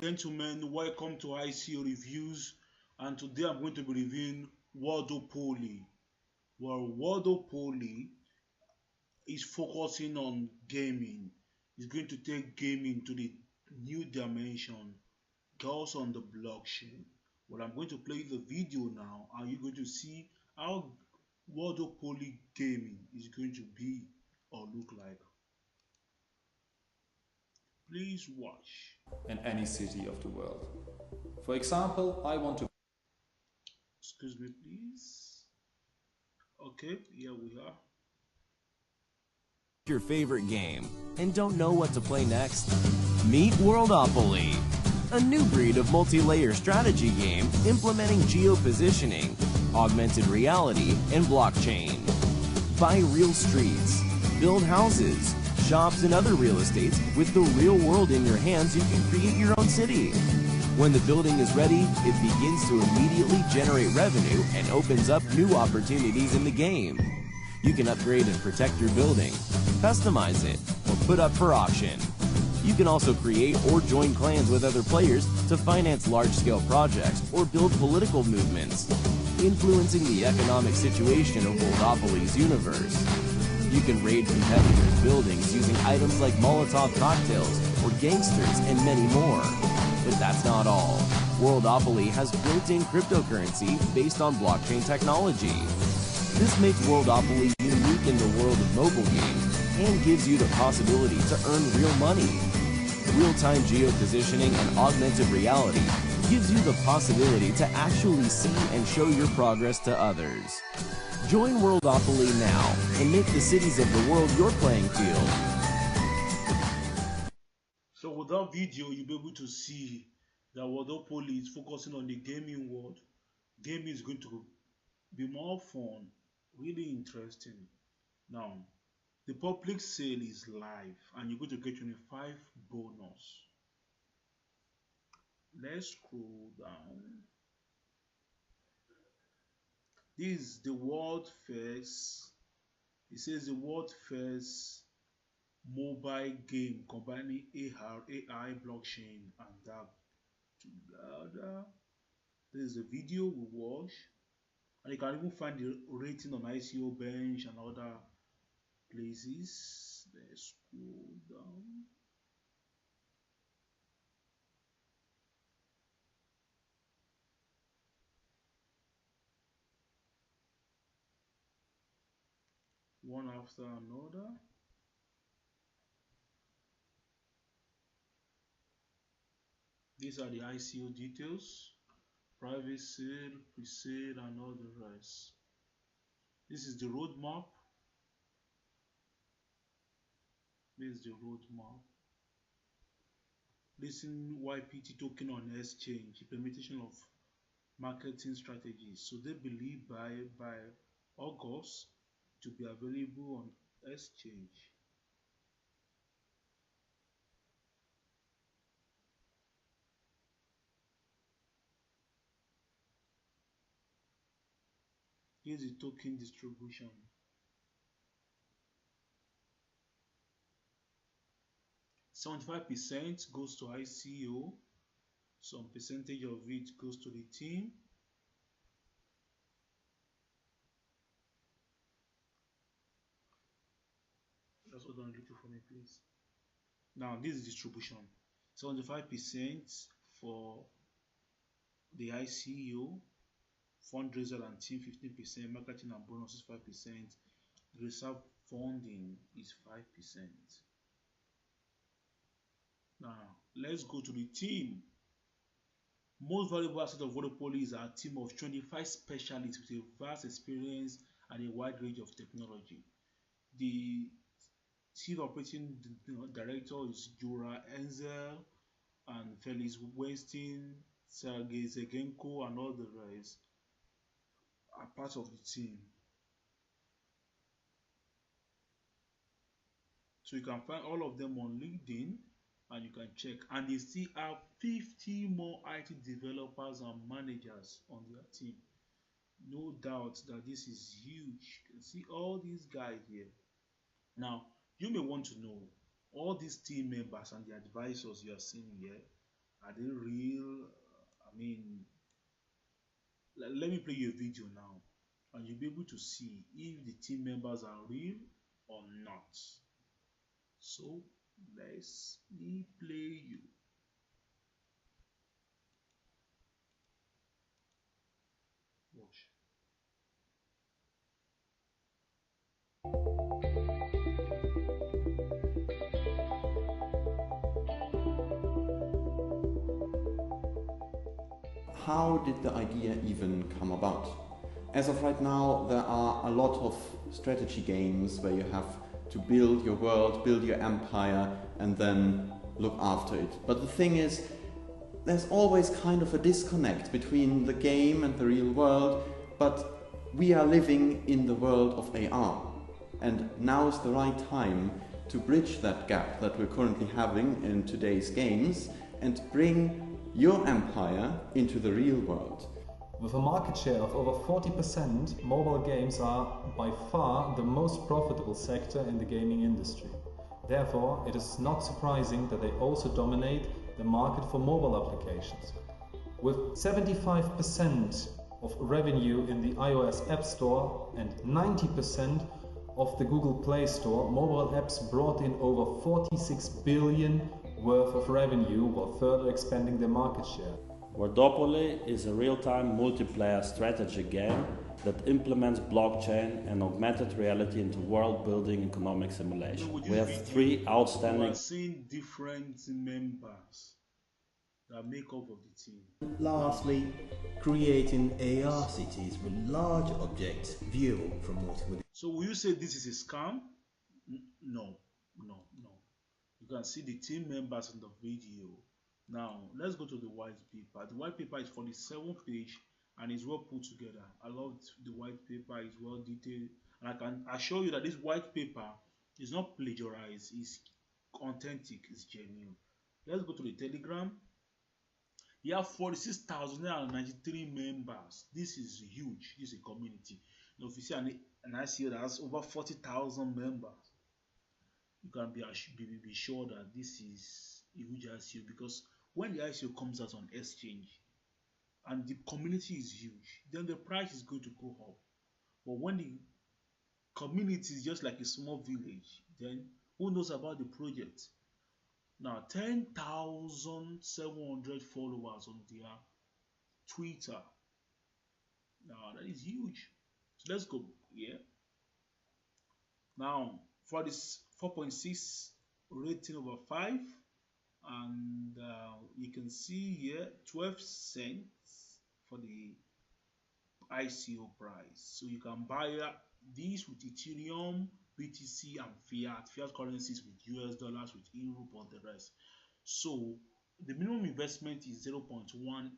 gentlemen, welcome to ICO Reviews, and today I'm going to be reviewing Worldopoly. Well, Worldopoly is focusing on gaming. It's going to take gaming to the new dimension, chaos on the blockchain. Well, I'm going to play the video now, and you're going to see how Worldopoly gaming is going to be or look like. Please watch. In any city of the world. For example, I want to. Excuse me, please. Okay, here we are. Your favorite game and don't know what to play next? Meet Worldopoly, a new breed of multi-layer strategy game implementing geopositioning, augmented reality, and blockchain. Buy real streets, build houses, shops, and other real estates. With the real world in your hands, you can create your own city. When the building is ready, it begins to immediately generate revenue and opens up new opportunities in the game. You can upgrade and protect your building, customize it, or put up for auction. You can also create or join clans with other players to finance large-scale projects or build political movements, influencing the economic situation of Worldopoly's universe. You can raid competitors' buildings using items like Molotov cocktails or gangsters and many more. But that's not all. Worldopoly has built-in cryptocurrency based on blockchain technology. This makes Worldopoly unique in the world of mobile games and gives you the possibility to earn real money. Real-time geopositioning and augmented reality gives you the possibility to actually see and show your progress to others. Join Worldopoly now and make the cities of the world your playing field. So with that video, you'll be able to see that Worldopoly is focusing on the gaming world. Gaming is going to be more fun, really interesting. Now, the public sale is live and you're going to get 25 bonus. Let's scroll down. This is the world first. It says the world first mobile game combining AR, AI, blockchain, and that together. This is the video we watch, and you can even find the rating on ICO Bench and other places. Let's scroll down. One after another. These are the ICO details: private sale, pre-sale, and all the rest. This is the roadmap. This is the roadmap. Listing YPT token on exchange, implementation of marketing strategies. So they believe by August to be available on exchange. Here's the token distribution. %75 goes to ICO, some percentage of it goes to the team. That's what I'm looking for me, please. Now this is distribution. 75% for the ICO, fundraiser and team 15%, marketing and bonuses 5%, reserve funding is 5%. Now let's go to the team. Most valuable asset of Worldopoly is our team of 25 specialists with a vast experience and a wide range of technology. The chief operating director is Jura Enzel and Felix Westin, Sergei Zegenko, and all the rest are part of the team. So you can find all of them on LinkedIn and you can check, and they still have 50 more IT developers and managers on their team. No doubt that this is huge. You can see all these guys here. Now you may want to know all these team members and the advisors you are seeing here Are they real? I mean, let me play you a video now, and you'll be able to see if the team members are real or not. So let's me play you. Watch. How did the idea even come about? As of right now, there are a lot of strategy games where you have to build your world, build your empire, and then look after it. But the thing is, there's always kind of a disconnect between the game and the real world, but we are living in the world of AR. And now is the right time to bridge that gap that we're currently having in today's games and bring your empire into the real world. With a market share of over 40%, mobile games are by far the most profitable sector in the gaming industry. Therefore, it is not surprising that they also dominate the market for mobile applications. With 75% of revenue in the iOS App Store and 90% of the Google Play Store, mobile apps brought in over 46 billion worth of revenue while further expanding their market share. Worldopoly is a real-time multiplayer strategy game that implements blockchain and augmented reality into world-building economic simulation. We have three outstanding... You are seeing different members that make up of the team. Lastly, creating AR cities with large objects viewable from multiple... So will you say this is a scam? No. You can see the team members in the video. Now, let's go to the white paper. The white paper is 47th page and is well put together. I love the white paper, it's well detailed. And I can assure you that this white paper is not plagiarized, it's authentic, it's genuine. Let's go to the Telegram. You have 46,093 members. This is huge. This is a community. Now, if you see an ICO that has over 40,000 members, you can be sure that this is a huge ICO, because when the ICO comes out on exchange and the community is huge, then the price is going to go up. But when the community is just like a small village, then who knows about the project? Now, 10,700 followers on their Twitter. Now, that is huge. So let's go here. Now, for this 4.6 rating over 5, and you can see here 12 cents for the ICO price. So you can buy these with Ethereum, BTC, and fiat currencies with US dollars, with Europe, or the rest. So the minimum investment is 0.1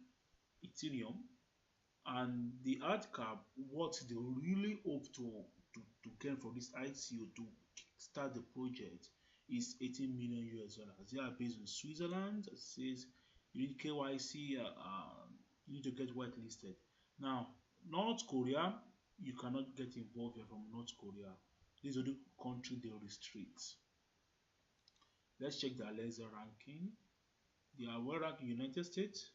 Ethereum, and the hard cap, what they really hope to gain from this ICO to start the project is 18 million US dollars. They are based in Switzerland. It says you need KYC, you need to get whitelisted. Now, North Korea, you cannot get involved here from North Korea. This is the country they restrict. Let's check the laser ranking. They are well ranked in United States,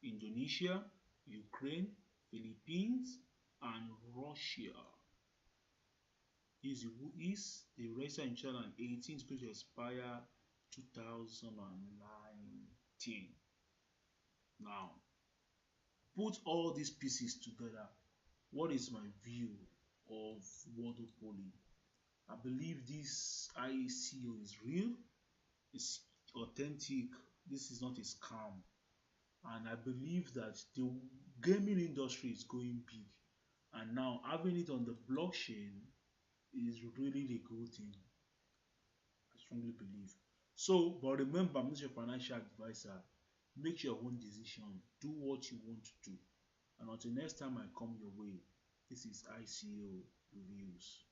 Indonesia, Ukraine, Philippines, and Russia. This is the register in 2018 is going to expire 2019. Now, put all these pieces together. What is my view of Worldopoly? I believe this ICO is real, it's authentic, this is not a scam, and I believe that the gaming industry is going big, and now having it on the blockchain is really the good thing. I strongly believe. So, but remember, I'm not your financial advisor. Make your own decision. Do what you want to do. And until next time I come your way, this is ICO Reviews.